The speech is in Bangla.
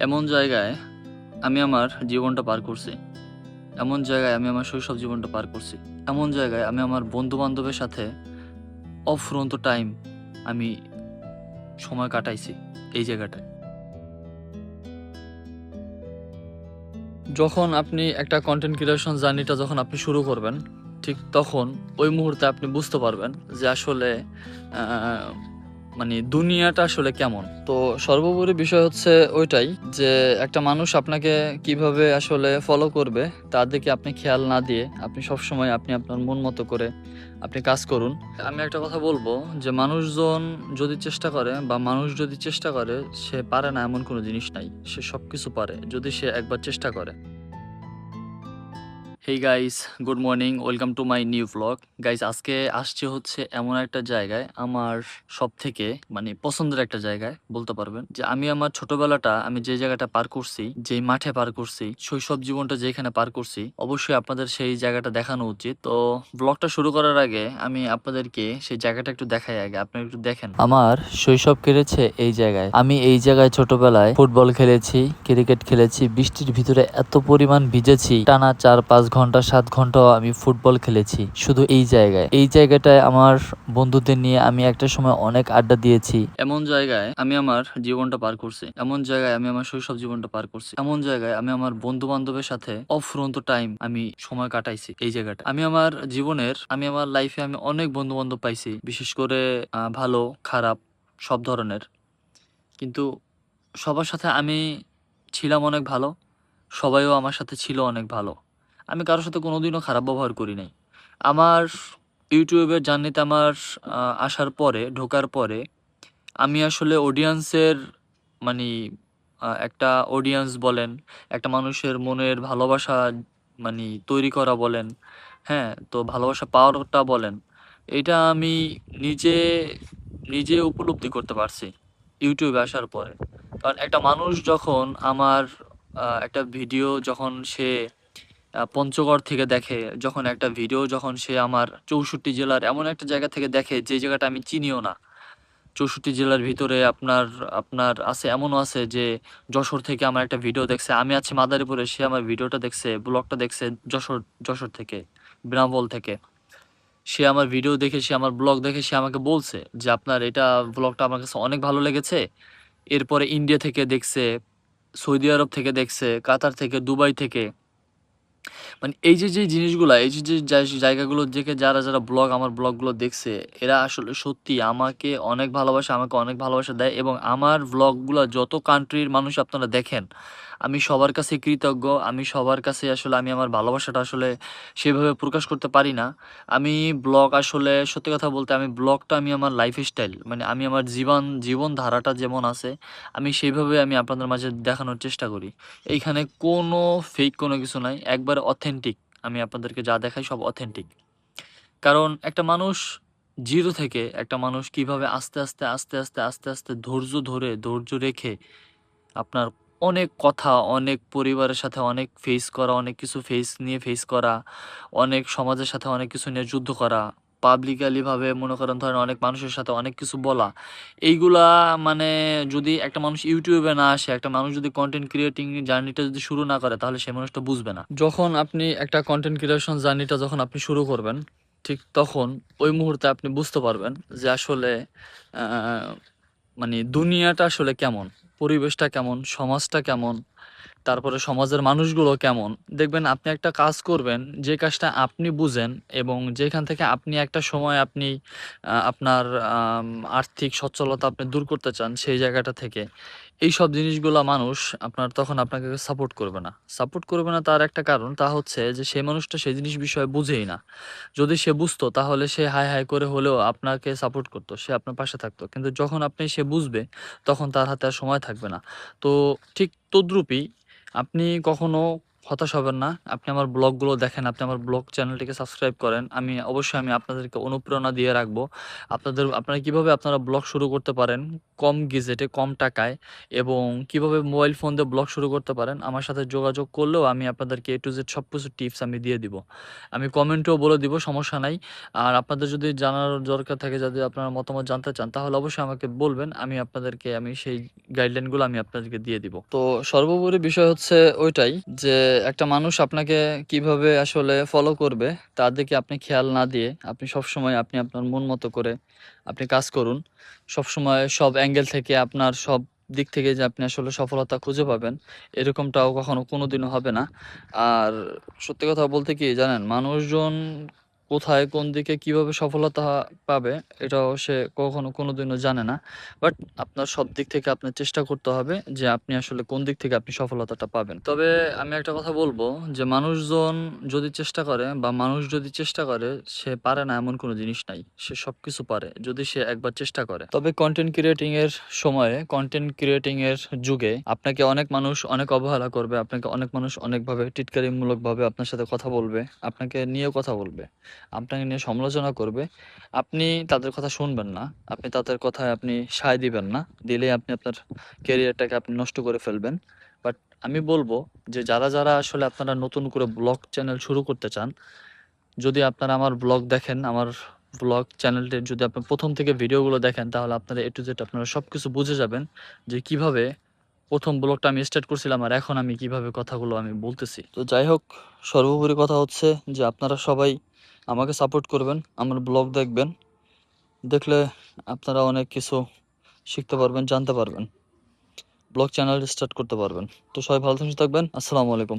এমন জায়গায় আমি আমার জীবনটা পার করছি। এমন জায়গায় আমি আমার শৈশব জীবনটা পার করছি। এমন জায়গায় আমি আমার বন্ধু-বান্ধবের সাথে অফুরন্ত টাইম আমি সময় কাটাইছি এই জায়গাটায়। যখন আপনি একটা কনটেন্ট ক্রিয়েশন জার্নিটা যখন আপনি শুরু করবেন, ঠিক তখন ওই মুহূর্তে আপনি বুঝতে পারবেন যে আসলে আ মানে দুনিয়াটা আসলে কেমন। তো সর্বোপরি বিষয় হচ্ছে ওইটাই যে একটা মানুষ আপনাকে কিভাবে আসলে ফলো করবে তার দিকে আপনি খেয়াল না দিয়ে আপনি সবসময় আপনি আপনার মন মতো করে আপনি কাজ করুন। আমি একটা কথা বলবো যে মানুষজন যদি চেষ্টা করে বা মানুষ যদি চেষ্টা করে সে পারে না এমন কোনো জিনিস নাই। সে সবকিছু পারে যদি সে একবার চেষ্টা করে। Hey guys, good morning, welcome to my new vlog. Guys আজকে আসছে হচ্ছে এমন একটা জায়গায় আমার সব থেকে মানে পছন্দের একটা জায়গায় বলতে পারবেন যে আমি আমার ছোটবেলাটা আমি যে জায়গাটা পার করছি, যেই মাঠে পার করছি, শৈশব জীবনটা যেখানে পার করছি, অবশ্যই আপনাদের সেই জায়গাটা দেখানো উচিত। তো ব্লগটা শুরু করার আগে আমি আপনাদেরকে সেই জায়গাটা একটু দেখাই, আগে আপনারা একটু দেখেন। আমার শৈশব কেটেছে এই জায়গায়। আমি এই জায়গায় ছোটবেলায় ফুটবল খেলেছি, ক্রিকেট খেলেছি, বৃষ্টির ভিতরে এত পরিমাণ ভিজেছি, টানা 4-5 ঘন্টা 7 ঘন্টাও আমি ফুটবল খেলেছি শুধু এই জায়গায়। এই জায়গাটায় আমার বন্ধুদের নিয়ে আমি একটা সময় অনেক আড্ডা দিয়েছি। এমন জায়গায় আমি আমার জীবনটা পার করছি। এমন জায়গায় আমি আমার শৈশব জীবনটা পার করছি। এমন জায়গায় আমি আমার বন্ধু বান্ধবের সাথে অফুরন্ত টাইম আমি সময় কাটাইছি এই জায়গাটা। আমি আমার জীবনের আমি আমার লাইফে আমি অনেক বন্ধু বান্ধব পাইছি, বিশেষ করে ভালো খারাপ সব ধরনের। কিন্তু সবার সাথে আমি ছিলাম অনেক ভালো, সবাইও আমার সাথে ছিল অনেক ভালো। আমি কারো সাথে কোনোদিনও খারাপ ব্যবহার করি নাই। আমার ইউটিউবের জার্নিতে আমার আসার পরে, ঢোকার পরে আমি আসলে অডিয়েন্সের মানি একটা অডিয়েন্স বলেন, একটা মানুষের মনের ভালোবাসা তৈরি করা বলেন, হ্যাঁ? তো ভালোবাসা পাওয়াটা বলেন, এটা আমি নিজে, নিজে উপলব্ধি করতে পারছি ইউটিউবে আসার পরে। কারণ একটা মানুষ যখন আমার একটা ভিডিও যখন সে পঞ্চগড় থেকে দেখে, যখন একটা ভিডিও যখন সে আমার ৬৪ জেলার এমন একটা জায়গা থেকে দেখে যে জায়গাটা আমি চিনিও না। ৬৪ জেলার ভিতরে আপনার আপনার আছে এমনও আছে যে যশোর থেকে আমার একটা ভিডিও দেখছে। আমি আছি মাদারীপুরে, সে আমার ভিডিওটা দেখছে, ব্লগটা দেখছে যশোর থেকে, বেনাপোল থেকে। সে আমার ভিডিও দেখে, সে আমার ব্লগ দেখে সে আমাকে বলছে যে, "আপনার এটা ব্লগটা আমার কাছে অনেক ভালো লেগেছে।" এরপরে ইন্ডিয়া থেকে দেখছে, সৌদি আরব থেকে দেখছে, কাতার থেকে, দুবাই থেকে। মানে এই যে জিনিসগুলা, এই যে জায়গাগুলো থেকে যারা ব্লগ আমার ব্লগগুলো দেখছে, এরা আসলে সত্যি আমাকে অনেক ভালোবাসে, আমাকে অনেক ভালোবাসা দেয় এবং আমার ব্লগগুলা যত কান্ট্রির মানুষ আপনারা দেখেন, আমি সবার কাছে কৃতজ্ঞ। আমি সবার কাছে আসলে আমি আমার ভালোবাসাটা আসলে সেভাবে প্রকাশ করতে পারি না। আমি ব্লগ আসলে সত্যি কথা বলতে আমি ব্লগটা আমি আমার লাইফস্টাইল মানে আমি আমার জীবনধারাটা যেমন আছে, আমি সেইভাবে আমি আপনাদের মাঝে দেখানোর চেষ্টা করি। এইখানে কোনো ফেক কোনো কিছু নাই। একবারে অথেন্টিক। আমি আপনাদেরকে যা দেখাই সব অথেন্টিক। কারণ একটা মানুষ 0 থেকে একটা মানুষ কিভাবে আস্তে আস্তে ধৈর্য ধরে, ধৈর্য রেখে আপনার অনেক কথা, অনেক পরিবারের সাথে অনেক ফেস করা, অনেক কিছু ফেস করা, অনেক সমাজের সাথে অনেক কিছু নিয়ে যুদ্ধ করা, পাবলিকালি ভাবে মনে করেন ধরেন অনেক মানুষের সাথে অনেক কিছু বলা। এইগুলা মানে যদি একটা মানুষ ইউটিউবে না আসে, একটা মানুষ যদি কনটেন্ট ক্রিয়েটিং জার্নিটা যদি শুরু না করে তাহলে সে মানুষটা বুঝবে না। যখন আপনি একটা কনটেন্ট ক্রিয়েশন জার্নিটা যখন আপনি শুরু করবেন, ঠিক তখন ওই মুহূর্তে আপনি বুঝতে পারবেন যে আসলে আ দুনিয়াটা আসলে কেমন? পরিবেশটা কেমন, সমাজটা কেমন, তারপরে সমাজের মানুষগুলো কেমন। দেখবেন আপনি একটা কাজ করবেন, যে কাজটা আপনি বুঝেন এবং যেখান থেকে আপনি একটা সময় আপনি আপনার আম আর্থিক সচ্ছলতা আপনি দূর করতে চান সেই জায়গাটা থেকে। এইসব জিনিসগুলা মানুষ আপনার তখন আপনাকে সাপোর্ট করবে না। সাপোর্ট করবে না তার একটা কারণ, তা হচ্ছে যে সেই মানুষটা সেই জিনিস বিষয়ে বুঝেই না। যদি সে বুঝতো তাহলে সে হায়, হায় করে হলেও আপনাকে সাপোর্ট করতো। সে আপনার পাশে থাকতো। কিন্তু যখন সে বুঝবে তখন তার হাতে আর সময় থাকবে না। তো ঠিক তদ্রূপই আপনি কখনো হতাশ হবেন না। আপনি আমার ব্লগগুলো দেখেন, আপনি আমার ব্লগ চ্যানেলটিকে সাবস্ক্রাইব করেন। অবশ্যই আপনাদেরকে অনুপ্রেরণা দিয়ে রাখবো। আপনারা কিভাবে আপনারা ব্লগ শুরু করতে পারেন কম গিজেটে, কম টাকায় এবং কিভাবে মোবাইল ফোন দিয়ে ব্লগ শুরু করতে পারেন, আমার সাথে যোগাযোগ করলেও আমি আপনাদেরকে A to Z সবকিছু টিপস আমি দিয়ে দিব। আমি কমেন্টেও বলে দিব, সমস্যা নাই। আর আপনাদের যদি জানার দরকার থাকে, যদি আপনারা মতামত জানতে চান, তাহলে অবশ্যই আমাকে বলবেন। আমি সেই গাইডলাইনগুলো আমি আপনাদেরকে দিয়ে দিব। তো সর্বোপরি বিষয় হচ্ছে ওইটাই যে একটা মানুষ আপনাকে কিভাবে আসলে ফলো করবে তার দিকে আপনি খেয়াল না দিয়ে আপনি সবসময় আপনি আপনার মন মতো করে আপনি কাজ করুন। সবসময় সব অ্যাঙ্গেল থেকে আপনার সব দিক থেকে যে আপনি আসলে সফলতা খুঁজে পাবেন, এরকমটাও কখনো কোনোদিনও হবে না। আর সত্যি কথা বলতে কি জানেন, মানুষজন কোথায় কোন দিকে কিভাবে সফলতা পাবে এটাও সে কখনো কোনোদিনও জানে না। বাট আপনার সব দিক থেকে আপনার চেষ্টা করতে হবে যে আপনি আসলে কোন দিক থেকে আপনি সফলতাটা পাবেন। তবে আমি একটা কথা বলবো যে মানুষজন যদি চেষ্টা করে বা মানুষ যদি চেষ্টা করে, সে পারে না এমন কোনো জিনিস নাই। সে সবকিছু পারে যদি সে একবার চেষ্টা করে। তবে কন্টেন্ট ক্রিয়েটিং এর সময়ে, কন্টেন্ট ক্রিয়েটিং এর যুগে আপনাকে অনেক মানুষ অনেক অবহেলা করবে, আপনাকে অনেক মানুষ অনেকভাবে টিটকারিমূলকভাবে আপনার সাথে কথা বলবে, আপনাকে নিয়েও কথা বলবে, আপনাকে নিয়ে সমালোচনা করবে। আপনি তাদের কথা শুনবেন না, আপনি তাদের কথায় আপনি সায় দিবেন না। দিলে আপনি আপনার ক্যারিয়ারটাকে আপনি নষ্ট করে ফেলবেন। বাট আমি বলবো যে যারা আসলে আপনারা নতুন করে ব্লগ চ্যানেল শুরু করতে চান, যদি আপনারা আমার ব্লগ দেখেন, আমার ব্লগ চ্যানেলটির যদি আপনি প্রথম থেকে ভিডিওগুলো দেখেন, তাহলে আপনারা A to Z আপনারা সবকিছু বুঝে যাবেন যে কিভাবে প্রথম ব্লগটা আমি স্টার্ট করছিলাম আর এখন আমি কিভাবে কথাগুলো আমি বলতেছি। তো যাই হোক, সর্বোপরি কথা হচ্ছে যে আপনারা সবাই আমাকে সাপোর্ট করবেন, আমার ব্লগ দেখবেন। দেখলে আপনারা অনেক কিছু শিখতে পারবেন, জানতে পারবেন, ব্লগ চ্যানেল স্টার্ট করতে পারবেন। তো সবাই ভালো থাকবেন। আসসালামু আলাইকুম।